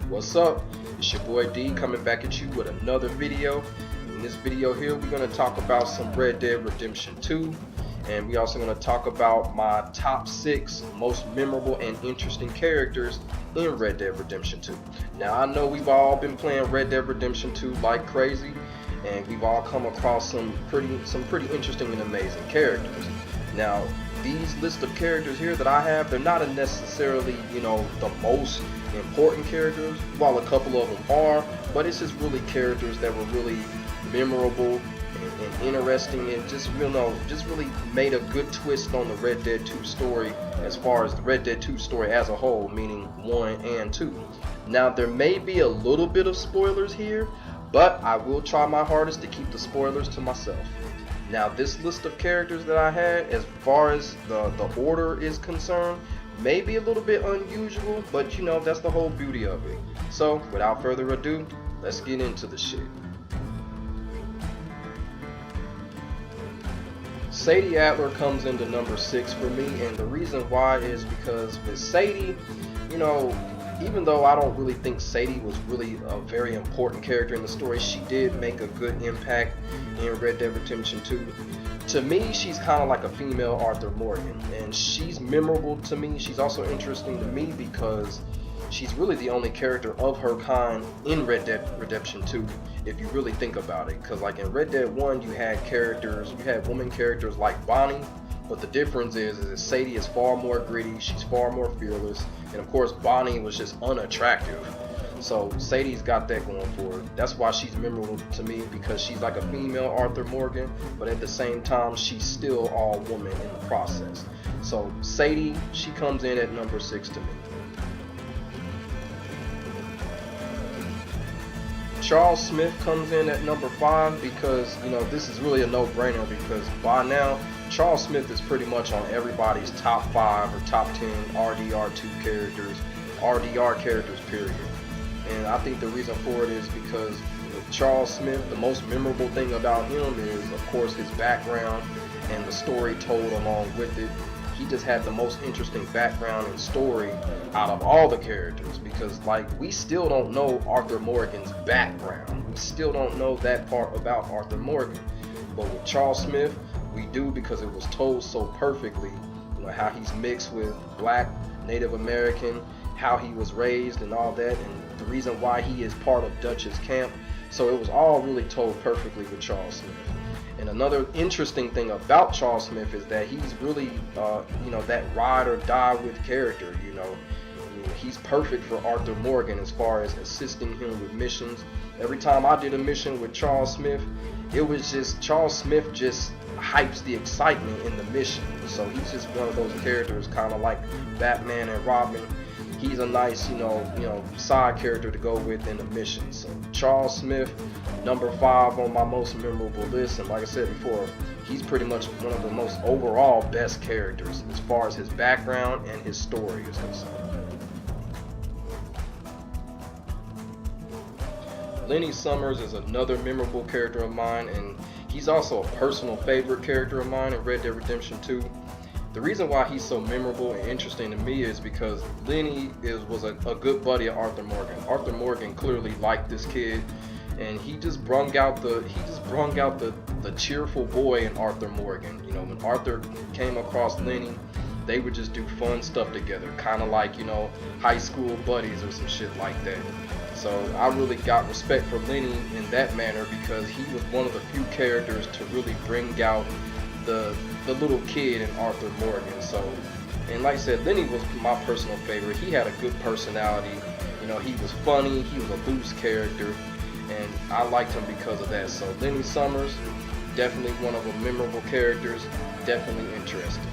What's up? It's your boy D coming back at you with another video. In this video here, we're going to talk about some Red Dead Redemption 2, and we're also going to talk about my top 6 most memorable and interesting characters in Red Dead Redemption 2. Now, I know we've all been playing Red Dead Redemption 2 like crazy, and we've all come across some pretty interesting and amazing characters. Now, these list of characters here that I have, they're not necessarily, the most important characters, while a couple of them are, but it's just really characters that were really memorable and interesting, and just really made a good twist on the Red Dead 2 story, as far as the Red Dead 2 story as a whole, meaning 1 and 2. Now, there may be a little bit of spoilers here, but I will try my hardest to keep the spoilers to myself. Now, this list of characters that I had, as far as the order is concerned, may be a little bit unusual, but that's the whole beauty of it. So, without further ado, let's get into the shit. Sadie Adler comes into number 6 for me, and the reason why is because with Sadie, even though I don't really think Sadie was really a very important character in the story, she did make a good impact in Red Dead Redemption 2. To me, she's kind of like a female Arthur Morgan, and she's memorable to me. She's also interesting to me because she's really the only character of her kind in Red Dead Redemption 2, if you really think about it. Because like in Red Dead 1, you had women characters like Bonnie, but the difference is that Sadie is far more gritty, she's far more fearless, and of course Bonnie was just unattractive. So Sadie's got that going for her. That's why she's memorable to me, because she's like a female Arthur Morgan, but at the same time she's still all woman in the process. So Sadie, she comes in at number 6 to me. Charles Smith comes in at number 5 because, this is really a no-brainer, because by now Charles Smith is pretty much on everybody's top 5 or top 10 RDR2 characters, RDR characters, period. And I think the reason for it is because with Charles Smith, the most memorable thing about him is, of course, his background and the story told along with it. He just had the most interesting background and story out of all the characters, because we still don't know Arthur Morgan's background. We still don't know that part about Arthur Morgan. But with Charles Smith, we do, because it was told so perfectly, how he's mixed with black, Native American, how he was raised and all that, and the reason why he is part of Dutch's camp. So it was all really told perfectly with Charles Smith. And another interesting thing about Charles Smith is that he's really, that ride or die with character. He's perfect for Arthur Morgan as far as assisting him with missions. Every time I did a mission with Charles Smith, it was just, Charles Smith just hypes the excitement in the mission. So he's just one of those characters, kind of like Batman and Robin. He's a nice, side character to go with in the mission. So Charles Smith, number 5 on my most memorable list. And like I said before, he's pretty much one of the most overall best characters as far as his background and his story is concerned. Lenny Summers is another memorable character of mine, and he's also a personal favorite character of mine in Red Dead Redemption 2. The reason why he's so memorable and interesting to me is because Lenny was a good buddy of Arthur Morgan. Arthur Morgan clearly liked this kid, and he just brung out the cheerful boy in Arthur Morgan. When Arthur came across Lenny, they would just do fun stuff together, kind of like high school buddies or some shit like that. So I really got respect for Lenny in that manner, because he was one of the few characters to really bring out the little kid in Arthur Morgan. So, and like I said, Lenny was my personal favorite. He had a good personality. He was funny. He was a loose character, and I liked him because of that. So Lenny Summers, definitely one of the memorable characters. Definitely interesting.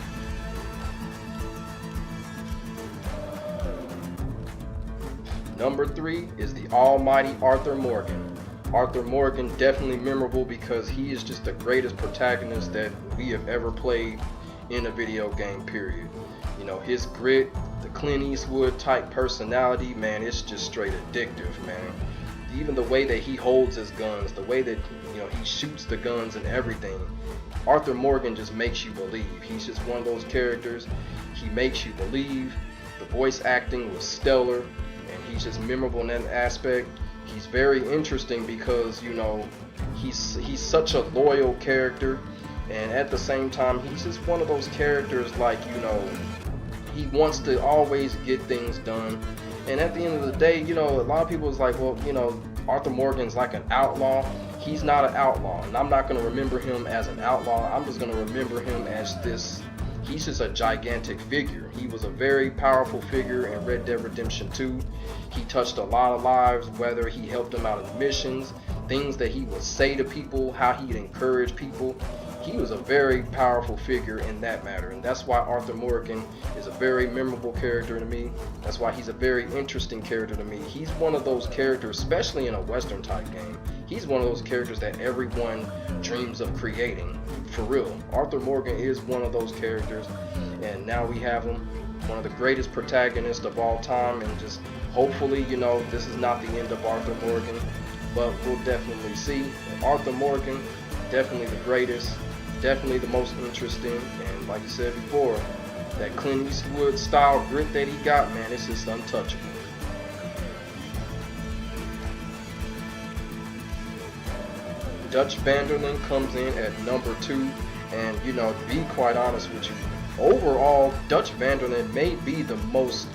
Number 3 is the almighty Arthur Morgan. Arthur Morgan, definitely memorable because he is just the greatest protagonist that we have ever played in a video game, period. His grit, the Clint Eastwood type personality, man, it's just straight addictive, man. Even the way that he holds his guns, the way that he shoots the guns and everything, Arthur Morgan just makes you believe. He's just one of those characters. He makes you believe. The voice acting was stellar, and He's just memorable in that aspect. He's very interesting because, you know, he's such a loyal character, and at the same time he's just one of those characters, like, you know, he wants to always get things done. And at the end of the day, you know, a lot of people is like, well, you know, Arthur Morgan's like an outlaw. He's not an outlaw, and I'm not going to remember him as an outlaw. I'm just going to remember him as this. He's just a gigantic figure. He was a very powerful figure in Red Dead Redemption 2. He touched a lot of lives, whether he helped them out in missions, things that he would say to people, how he'd encourage people. He was a very powerful figure in that matter, and that's why Arthur Morgan is a very memorable character to me. That's why he's a very interesting character to me. He's one of those characters, especially in a Western type game, he's one of those characters that everyone dreams of creating, for real. Arthur Morgan is one of those characters, and now we have him, one of the greatest protagonists of all time, and just hopefully, you know, this is not the end of Arthur Morgan, but we'll definitely see. Arthur Morgan, definitely the greatest, definitely the most interesting, and like I said before, that Clint Eastwood style grit that he got, man, it's just untouchable. Dutch Vanderlyn comes in at number 2, and, you know, to be quite honest with you, overall, Dutch Vanderlyn may be the most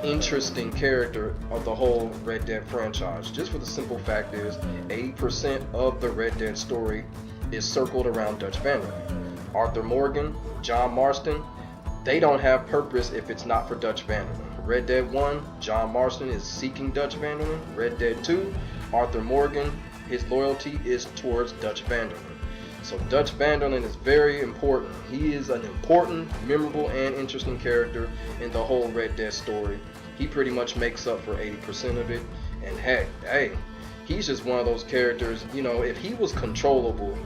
interesting character of the whole Red Dead franchise, just for the simple fact is 80% of the Red Dead story is circled around Dutch Vanderlyn. Arthur Morgan, John Marston, they don't have purpose if it's not for Dutch Vanderlyn. Red Dead 1, John Marston is seeking Dutch Vanderlyn. Red Dead 2, Arthur Morgan, his loyalty is towards Dutch Vanderlyn. So Dutch Vanderlyn is very important. He is an important, memorable, and interesting character in the whole Red Dead story. He pretty much makes up for 80% of it. And heck, hey, he's just one of those characters, you know, if he was controllable,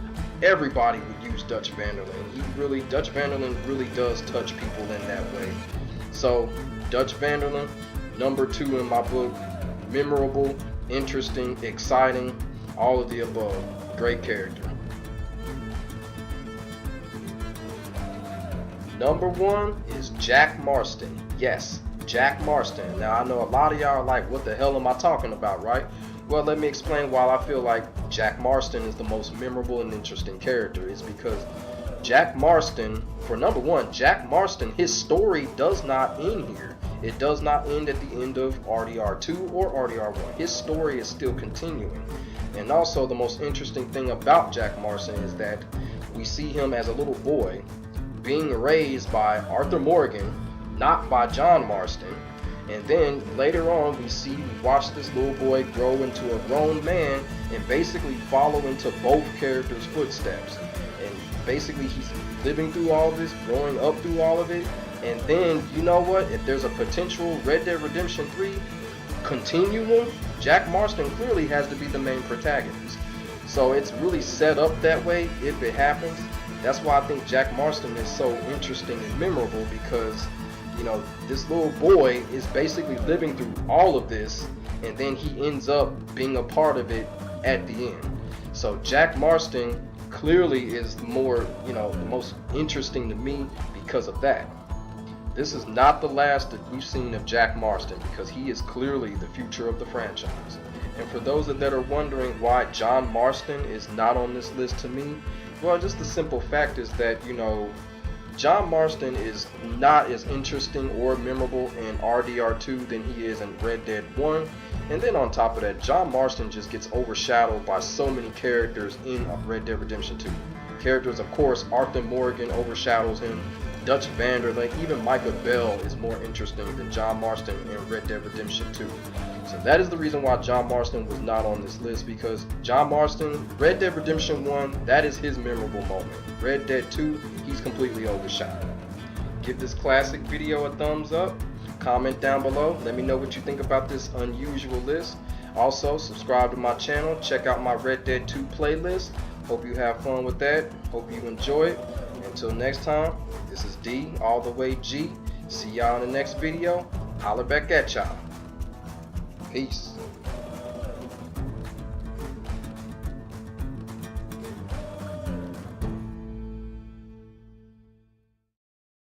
everybody would use Dutch Vanderlyn. Dutch Vanderlyn really does touch people in that way. So Dutch Vanderlyn, number 2 in my book. Memorable, interesting, exciting, all of the above. Great character. Number 1 is Jack Marston. Yes, Jack Marston. Now I know a lot of y'all are like, what the hell am I talking about, right? Well, let me explain why I feel like Jack Marston is the most memorable and interesting character. It's because Jack Marston, for number 1, Jack Marston, his story does not end here. It does not end at the end of RDR2 or RDR1. His story is still continuing. And also the most interesting thing about Jack Marston is that we see him as a little boy being raised by Arthur Morgan, not by John Marston. And then later on we watch this little boy grow into a grown man and basically follow into both characters' footsteps. And basically he's living through all of this, growing up through all of it. And then, you know what, if there's a potential Red Dead Redemption 3 continuum, Jack Marston clearly has to be the main protagonist. So it's really set up that way if it happens. That's why I think Jack Marston is so interesting and memorable, because, you know, this little boy is basically living through all of this, and then he ends up being a part of it at the end. So Jack Marston clearly is more, you know, the most interesting to me because of that. This is not the last that we've seen of Jack Marston, because he is clearly the future of the franchise. And for those that are wondering why John Marston is not on this list to me, well, just the simple fact is that, you know, John Marston is not as interesting or memorable in RDR2 than he is in Red Dead 1. And then on top of that, John Marston just gets overshadowed by so many characters in Red Dead Redemption 2. Characters, of course, Arthur Morgan overshadows him, Dutch Vanderlyn, even Micah Bell is more interesting than John Marston in Red Dead Redemption 2. So that is the reason why John Marston was not on this list, because John Marston, Red Dead Redemption 1, that is his memorable moment. Red Dead 2, he's completely overshadowed. Give this classic video a thumbs up, comment down below, let me know what you think about this unusual list. Also, subscribe to my channel, check out my Red Dead 2 playlist. Hope you have fun with that, hope you enjoy it. Until next time, this is D all the way G. See y'all in the next video. Holler back at y'all. Peace.